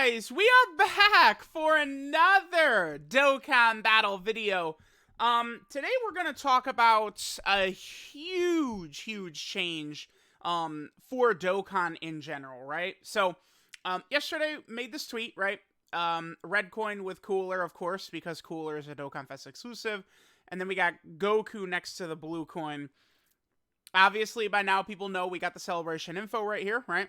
guys, we are back for another Dokkan battle video. Today we're gonna talk about a huge change for Dokkan in general, right? So, yesterday made this tweet, right? Red coin with Cooler, of course, because Cooler is a Dokkan Fest exclusive, and then we got Goku next to the blue coin. Obviously, by now people know we got the celebration info right here, right?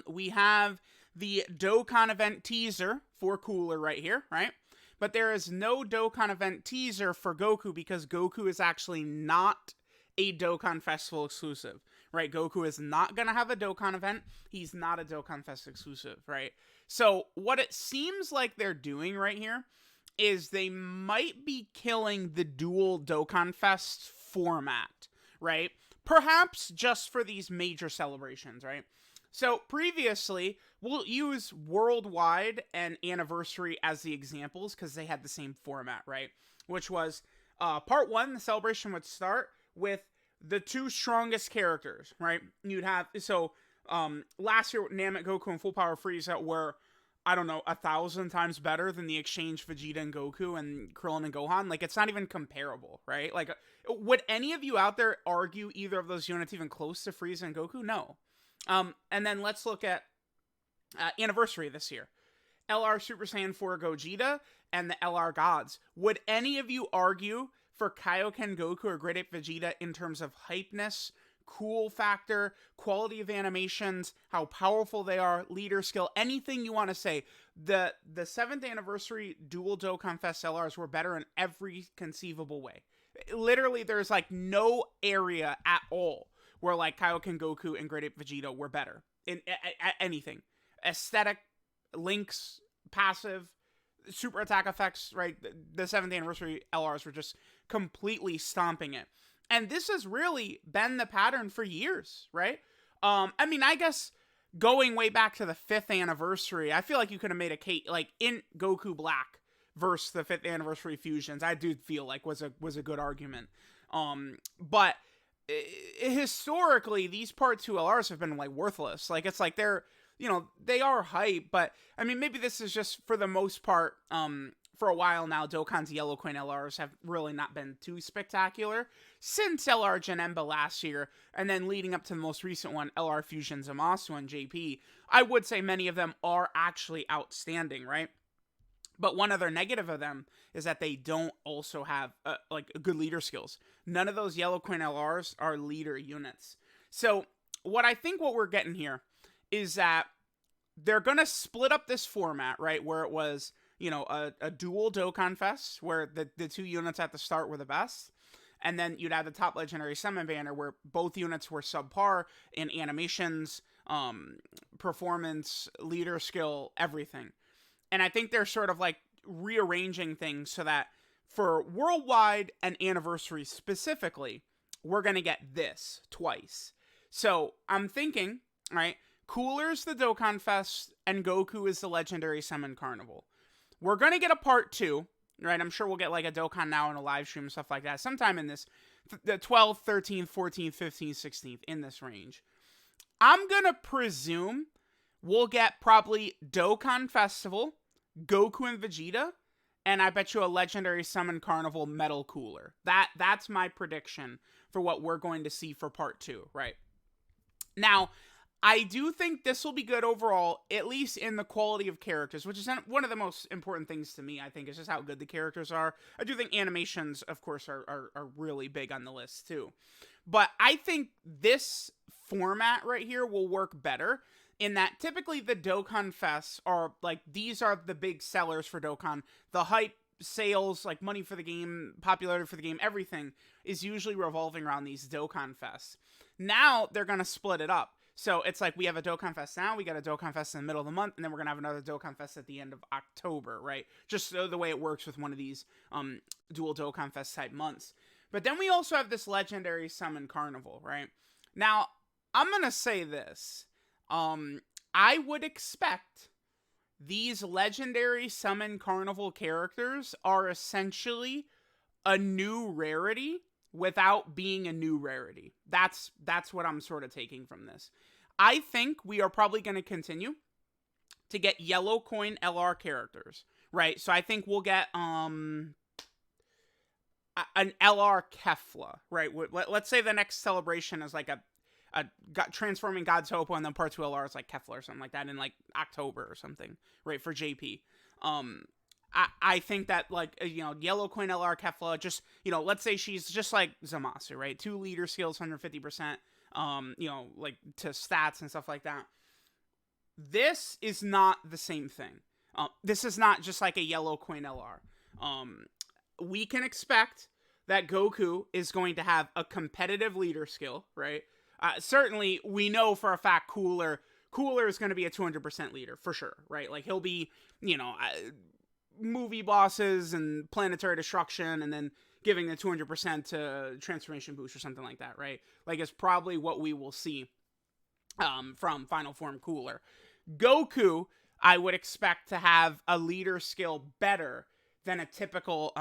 We have the Dokkan Event teaser for Cooler right here, right? But there is no Dokkan Event teaser for Goku because Goku is actually not a Dokkan Festival exclusive, right? Goku is not going to have a Dokkan Event. He's not a Dokkan Fest exclusive, right? So what it seems like they're doing right here is they might be killing the dual Dokkan Fest format, right? Perhaps just for these major celebrations, right? So previously, we'll use Worldwide and Anniversary as the examples because they had the same format, right? Which was part one, the celebration would start with the two strongest characters, right? You'd have, so last year, Namek, Goku, and Full Power Frieza were, I don't know, 1,000 times better than the exchange Vegeta and Goku and Krillin and Gohan. Like, it's not even comparable, right? Like, would any of you out there argue either of those units even close to Frieza and Goku? No. And then let's look at Anniversary this year. LR Super Saiyan 4 Gogeta and the LR Gods. Would any of you argue for Kaioken Goku or Great Ape Vegeta in terms of hypeness, cool factor, quality of animations, how powerful they are, leader skill, anything you want to say? The 7th Anniversary Dual Dokkan Fest LRs were better in every conceivable way. Literally, there's like no area at all where like Kaioken Goku and Great Ape Vegeta were better in anything. Aesthetic, links, passive, super attack effects, right? The 7th Anniversary LRs were just completely stomping it. And this has really been the pattern for years, right? I mean, I guess going way back to the 5th Anniversary, I feel like you could have made a case, like in Goku Black versus the 5th Anniversary fusions, I do feel like was a good argument. But historically, these part 2 LRs have been like worthless. Like, it's like they're, you know, they are hype, but I mean, maybe this is just for the most part, for a while now, Dokkan's Yellow Coin LRs have really not been too spectacular since LR Janemba last year, and then leading up to the most recent one, LR Fusion Zamasu and JP. I would say many of them are actually outstanding, right? But one other negative of them is that they don't also have like good leader skills. None of those Yellow Coin LRs are leader units. So what we're getting here is that they're going to split up this format, right? Where it was, you know, a dual Dokkan Fest where the two units at the start were the best. And then you'd have the top legendary summon banner where both units were subpar in animations, performance, leader skill, everything. And I think they're sort of like rearranging things so that for Worldwide and Anniversary specifically, we're going to get this twice. So I'm thinking, right, Cooler's the Dokkan Fest and Goku is the Legendary Summon Carnival. We're going to get a part 2, right? I'm sure we'll get like a Dokkan Now and a live stream and stuff like that sometime in this, the 12th, 13th, 14th, 15th, 16th, in this range. I'm going to presume we'll get probably Dokkan Festival, Goku and Vegeta, and I bet you a Legendary Summon Carnival Metal Cooler. That's my prediction for what we're going to see for part 2, right? Now, I do think this will be good overall, at least in the quality of characters, which is one of the most important things to me, I think, is just how good the characters are. I do think animations, of course, are really big on the list, too. But I think this format right here will work better in that typically the Dokkan Fests are, like, these are the big sellers for Dokkan. The hype, sales, like, money for the game, popularity for the game, everything is usually revolving around these Dokkan Fests. Now, they're going to split it up. So it's like we have a Dokkan Fest now, we got a Dokkan Fest in the middle of the month, and then we're going to have another Dokkan Fest at the end of October, right? Just so the way it works with one of these dual Dokkan Fest type months. But then we also have this Legendary Summon Carnival, right? Now, I'm going to say this. I would expect these Legendary Summon Carnival characters are essentially a new rarity without being a new rarity. That's what I'm sort of taking from this. I think we are probably going to continue to get yellow coin LR characters, right? So I think we'll get an LR Kefla, right? Let's say the next celebration is like a transforming God's Hope, and then part 2 LR is like Kefla or something like that in like October or something, right? For JP. I think that, like, yellow coin LR Kefla, just, let's say she's just like Zamasu, right? 2 leader skills, 150%, like to stats and stuff like that. This is not the same thing. This is not just like a yellow coin LR. We can expect that Goku is going to have a competitive leader skill, right? Certainly, we know for a fact Cooler is going to be a 200% leader, for sure, right? Like, he'll be, movie bosses and planetary destruction, and then giving the 200% to transformation boost or something like that, right? Like, it's probably what we will see from Final Form Cooler. Goku, I would expect to have a leader skill better than a typical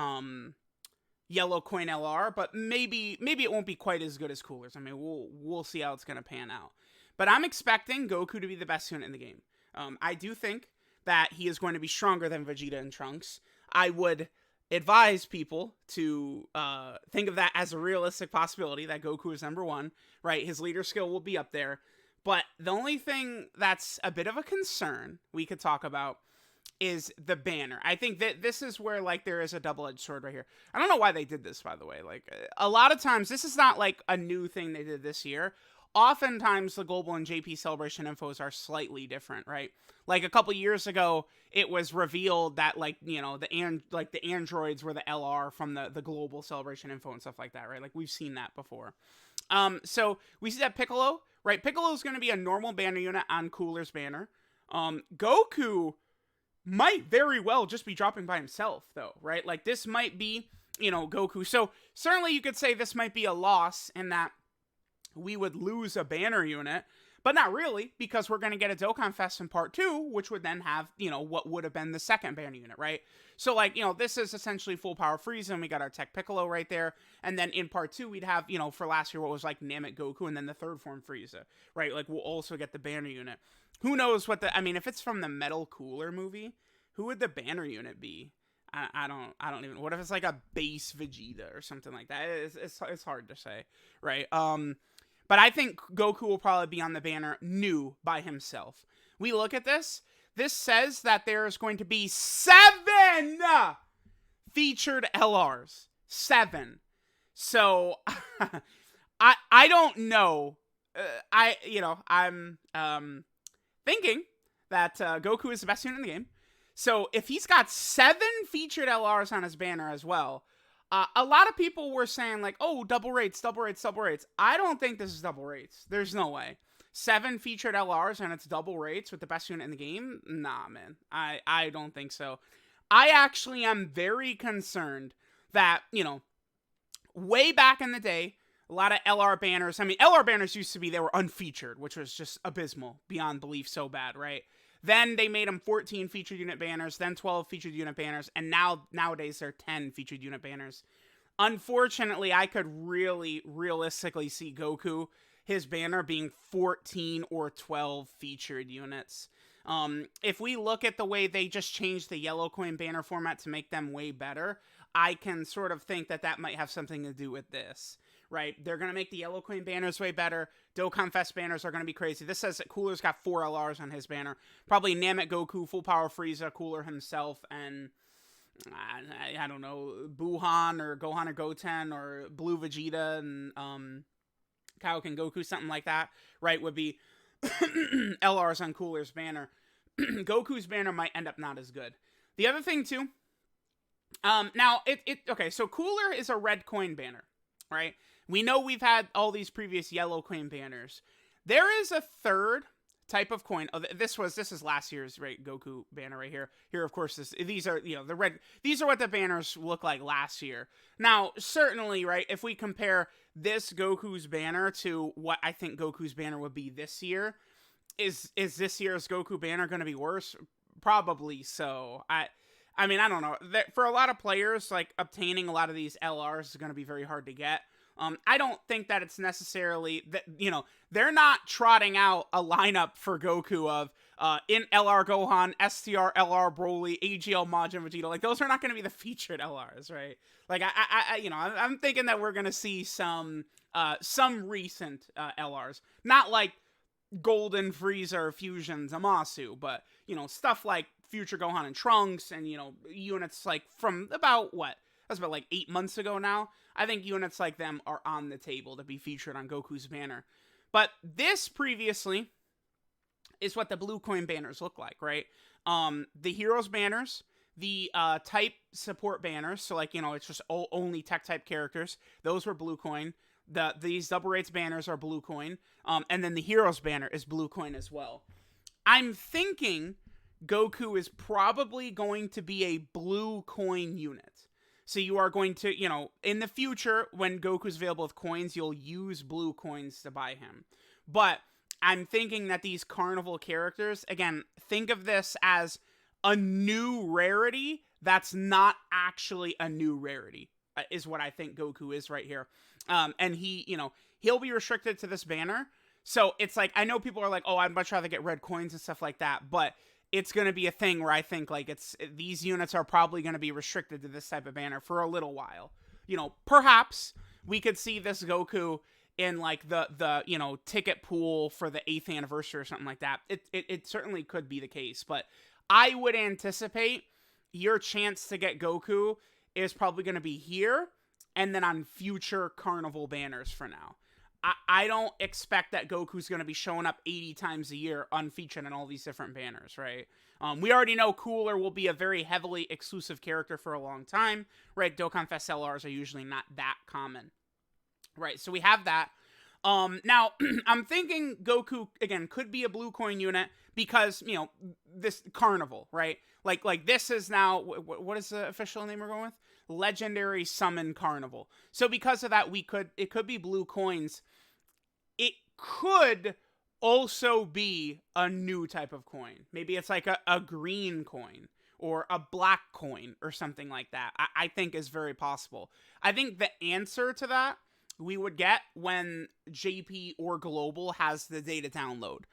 yellow coin LR, but maybe it won't be quite as good as Cooler's. I mean, we'll see how it's going to pan out. But I'm expecting Goku to be the best unit in the game. I do think that he is going to be stronger than Vegeta and Trunks. I would advise people to think of that as a realistic possibility, that Goku is number 1, right? His leader skill will be up there. But the only thing that's a bit of a concern we could talk about is the banner. I think that this is where, like, there is a double-edged sword right here. I don't know why they did this, by the way. Like, a lot of times, this is not, like, a new thing they did this year. Oftentimes, the Global and JP Celebration infos are slightly different, right? Like, a couple years ago, it was revealed that, like, the androids were the LR from the Global Celebration info and stuff like that, right? Like, we've seen that before. So, we see that Piccolo, right? Piccolo's going to be a normal banner unit on Cooler's banner. Goku might very well just be dropping by himself, though, right? Like, this might be, Goku. So, certainly you could say this might be a loss in that we would lose a banner unit, but not really, because we're going to get a Dokkan Fest in part 2, which would then have, what would have been the second banner unit, right? So, like, this is essentially full power Frieza, and we got our Tech Piccolo right there, and then in part 2, we'd have, for last year, what was, like, Namek Goku, and then the third form Frieza, right? Like, we'll also get the banner unit. Who knows what if it's from the Metal Cooler movie, who would the banner unit be? I don't even, what if it's, like, a base Vegeta or something like that? It's hard to say, right? But I think Goku will probably be on the banner new by himself. We look at this. This says that there's going to be 7 featured LRs. 7. So, I don't know. I'm thinking that Goku is the best unit in the game. So, if he's got 7 featured LRs on his banner as well, a lot of people were saying, like, oh, double rates. I don't think this is double rates. There's no way. 7 featured LRs and it's double rates with the best unit in the game? Nah, man. I don't think so. I actually am very concerned that, way back in the day, a lot of LR banners, LR banners used to be, they were unfeatured, which was just abysmal, beyond belief, so bad, right? Then they made them 14 featured unit banners, then 12 featured unit banners, and nowadays they're 10 featured unit banners. Unfortunately, I could really realistically see Goku, his banner being 14 or 12 featured units. If we look at the way they just changed the yellow coin banner format to make them way better, I can sort of think that might have something to do with this. Right? They're going to make the yellow coin banners way better. Dokkan Fest banners are going to be crazy. This says that Cooler's got 4 LRs on his banner. Probably Namek Goku, Full Power Frieza, Cooler himself, and I don't know, Buhan or Gohan or Goten or Blue Vegeta and Kaioken Goku, something like that, right, would be LRs on Cooler's banner. Goku's banner might end up not as good. The other thing, too, now, okay, so Cooler is a red coin banner, right? We know we've had all these previous yellow coin banners. There is a third type of coin. Oh, this is last year's, right, Goku banner right here. Here, of course, these are, the red. These are what the banners look like last year. Now, certainly, right, if we compare this Goku's banner to what I think Goku's banner would be this year, is this year's Goku banner going to be worse? Probably so. I don't know. For a lot of players, like, obtaining a lot of these LRs is going to be very hard to get. I don't think that it's necessarily that, they're not trotting out a lineup for Goku of, in LR Gohan, STR LR Broly, AGL Majin Vegeta. Like, those are not going to be the featured LRs, right? Like, I'm thinking that we're going to see some recent LRs. Not like Golden Frieza Fusion Zamasu, but, stuff like Future Gohan and Trunks, and, units like from about, that's about like 8 months ago now. I think units like them are on the table to be featured on Goku's banner. But this previously is what the blue coin banners look like, right? The heroes banners, the type support banners, so like, it's just only tech type characters, those were blue coin. These double rates banners are blue coin, and then the heroes banner is blue coin as well. I'm thinking Goku is probably going to be a blue coin unit. So you are going to, in the future, when Goku's available with coins, you'll use blue coins to buy him. But I'm thinking that these carnival characters, again, think of this as a new rarity that's not actually a new rarity, is what I think Goku is right here. And he'll be restricted to this banner. So it's like, I know people are like, oh, I'd much rather get red coins and stuff like that, but it's going to be a thing where I think like these units are probably going to be restricted to this type of banner for a little while. Perhaps we could see this Goku in like the ticket pool for the 8th anniversary or something like that. It certainly could be the case, but I would anticipate your chance to get Goku is probably going to be here and then on future carnival banners for now. I don't expect that Goku's going to be showing up 80 times a year unfeatured in all these different banners, right? We already know Cooler will be a very heavily exclusive character for a long time, right? Dokkan Fest LRs are usually not that common, right? So we have that. Now, I'm thinking Goku, again, could be a blue coin unit because, this Carnival, right? Like this is now, what is the official name we're going with? Legendary Summon Carnival. So because of that, it could be blue coins. It could also be a new type of coin. Maybe it's like a green coin or a black coin or something like that. I think is very possible. I think the answer to that we would get when JP or Global has the data download.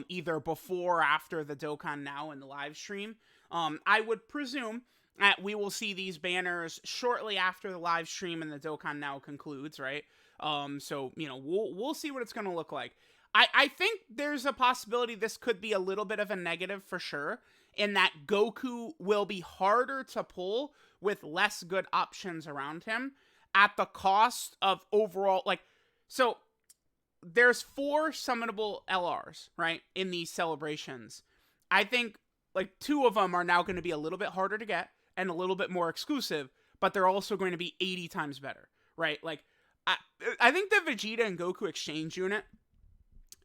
Either before or after the Dokkan Now and the live stream. I would presume that we will see these banners shortly after the live stream and the Dokkan Now concludes, right? So, we'll see what it's going to look like. I think there's a possibility this could be a little bit of a negative for sure, in that Goku will be harder to pull with less good options around him at the cost of overall, so there's 4 summonable LRs, right, in these celebrations. I think, 2 of them are now going to be a little bit harder to get and a little bit more exclusive, but they're also going to be 80 times better, right? I think the Vegeta and Goku exchange unit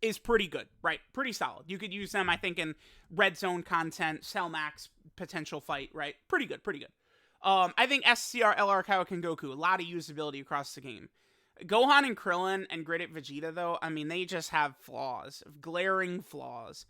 is pretty good, right? Pretty solid. You could use them, I think, in Red Zone content, Cell Max potential fight, right? Pretty good. I think SCR, LR, Kaioken, Goku, a lot of usability across the game. Gohan and Krillin and Graded Vegeta, though, I mean, they just have flaws, glaring flaws.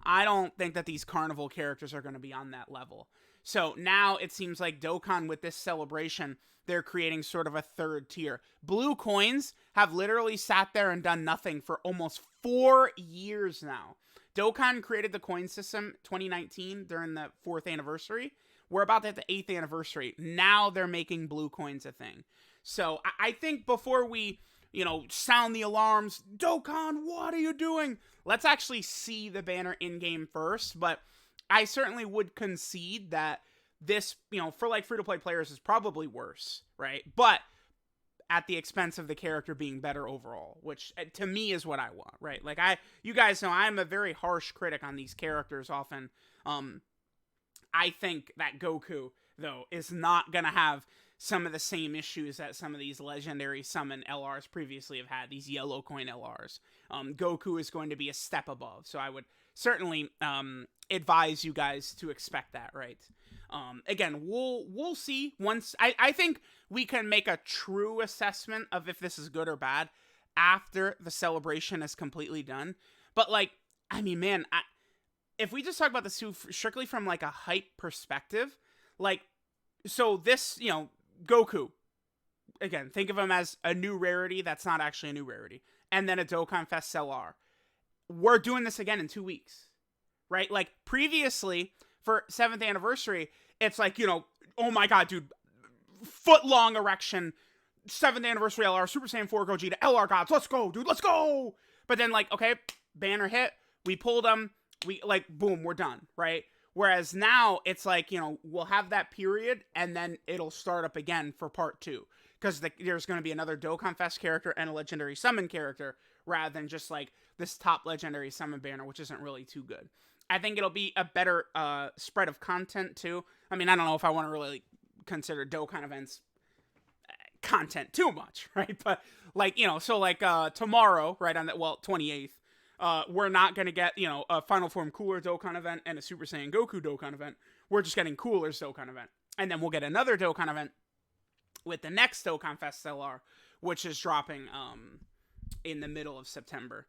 I don't think that these carnival characters are going to be on that level. So now it seems like Dokkan, with this celebration, they're creating sort of a third tier. Blue coins have literally sat there and done nothing for almost 4 years now. Dokkan created the coin system 2019 during the 4th anniversary. We're about at the 8th anniversary. Now they're making blue coins a thing. So I think before we, sound the alarms, Dokkan, what are you doing? Let's actually see the banner in-game first. But I certainly would concede that this, for free-to-play players is probably worse, right? But at the expense of the character being better overall, which to me is what I want, right? You guys know I'm a very harsh critic on these characters often. I think that Goku, though, is not going to have some of the same issues that some of these legendary summon LRs previously have had, these yellow coin LRs. Goku is going to be a step above, so I would certainly advise you guys to expect that, right? Again, we'll see once. I think we can make a true assessment of if this is good or bad after the celebration is completely done. But if we just talk about this strictly from a hype perspective, so this, Goku, again, think of him as a new rarity that's not actually a new rarity, and then a Dokkan Fest LR. We're doing this again in 2 weeks, right? Like, previously, for 7th anniversary, it's like, you know, oh my god, dude, foot-long erection, 7th anniversary LR, Super Saiyan 4 Gogeta, LR gods, let's go, dude, let's go! But then, like, okay, banner hit, we pulled them, we, like, boom, we're done, right? Whereas now, it's like, you know, we'll have that period, and then it'll start up again for part 2. Because there's going to be another Dokkan Fest character and a Legendary Summon character, rather than just, like, this top Legendary Summon banner, which isn't really too good. I think it'll be a better spread of content, too. I mean, I don't know if I want to really consider Dokkan events content too much, right? But, like, you know, so, like, tomorrow, right, on the, well, 28th, we're not going to get, you know, a Final Form Cooler Dokkan event and a Super Saiyan Goku Dokkan event. We're just getting Cooler's Dokkan event. And then we'll get another Dokkan event with the next Dokkan Fest LR, which is dropping in the middle of September.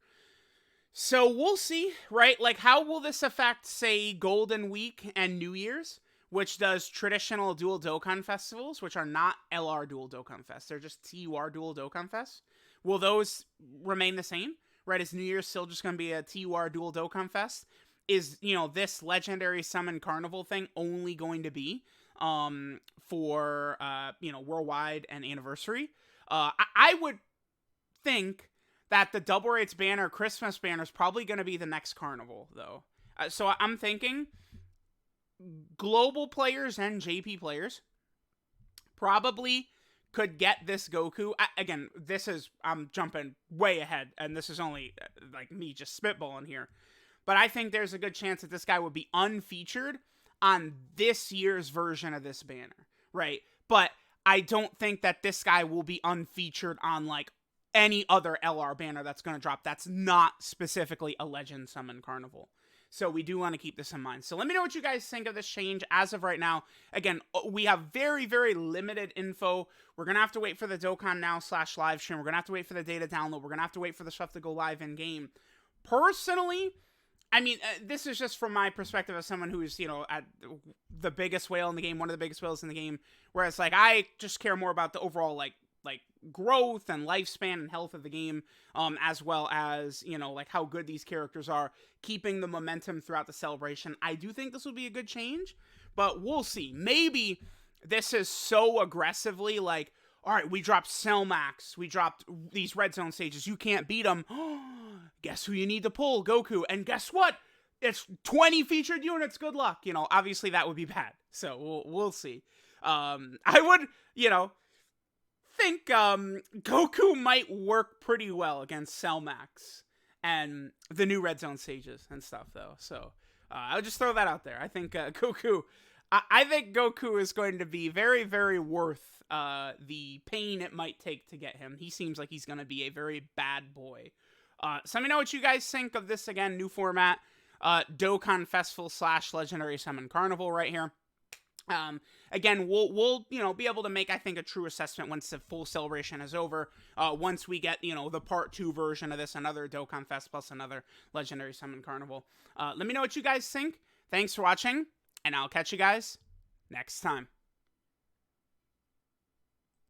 So we'll see, right? Like, how will this affect, say, Golden Week and New Year's, which does traditional Dual Dokkan Festivals, which are not LR Dual Dokkan Fest. They're just TUR Dual Dokkan Fest. Will those remain the same? Right, is New Year's still just going to be a TUR Dual Dokkan Fest? Is, you know, this Legendary Summon Carnival thing only going to be for, you know, Worldwide and Anniversary? I would think that the Double Rates banner, Christmas banner, is probably going to be the next Carnival, though. So I'm thinking global players and JP players probably could get this Goku. Again, I'm jumping way ahead, and this is only, like, me just spitballing here. But I think there's a good chance that this guy would be unfeatured on this year's version of this banner, right? But I don't think that this guy will be unfeatured on, like, any other LR banner that's going to drop that's not specifically a Legend Summon Carnival. So we do want to keep this in mind. So let me know what you guys think of this change. As of right now, again, we have very, very limited info. We're going to have to wait for the Dokkan Now / live stream. We're going to have to wait for the data download. We're going to have to wait for the stuff to go live in game. Personally, I mean, this is just from my perspective as someone who's, you know, at the biggest whale in the game, one of the biggest whales in the game, whereas, like, I just care more about the overall, like growth and lifespan and health of the game, as well as, you know, like, how good these characters are, keeping the momentum throughout the celebration. I do think this will be a good change, but we'll see. Maybe this is so aggressively, like, all right, we dropped Cellmax, we dropped these red zone stages, you can't beat them. Guess who you need to pull? Goku. And guess what? It's 20 featured units. Good luck. You know, obviously that would be bad. So we'll see. I would, you know, think Goku might work pretty well against Cellmax and the new red zone stages and stuff, though. So I'll just throw that out there. I think Goku. I think Goku is going to be very, very worth the pain it might take to get him. He seems like he's going to be a very bad boy. So let me know what you guys think of this, again, new format, Dokkan Festival / Legendary Summon Carnival right here. Again, we'll, you know, be able to make, I think, a true assessment once the full celebration is over, once we get, you know, the part 2 version of this, another Dokkan Fest plus another Legendary Summon Carnival. Let me know what you guys think. Thanks for watching, and I'll catch you guys next time.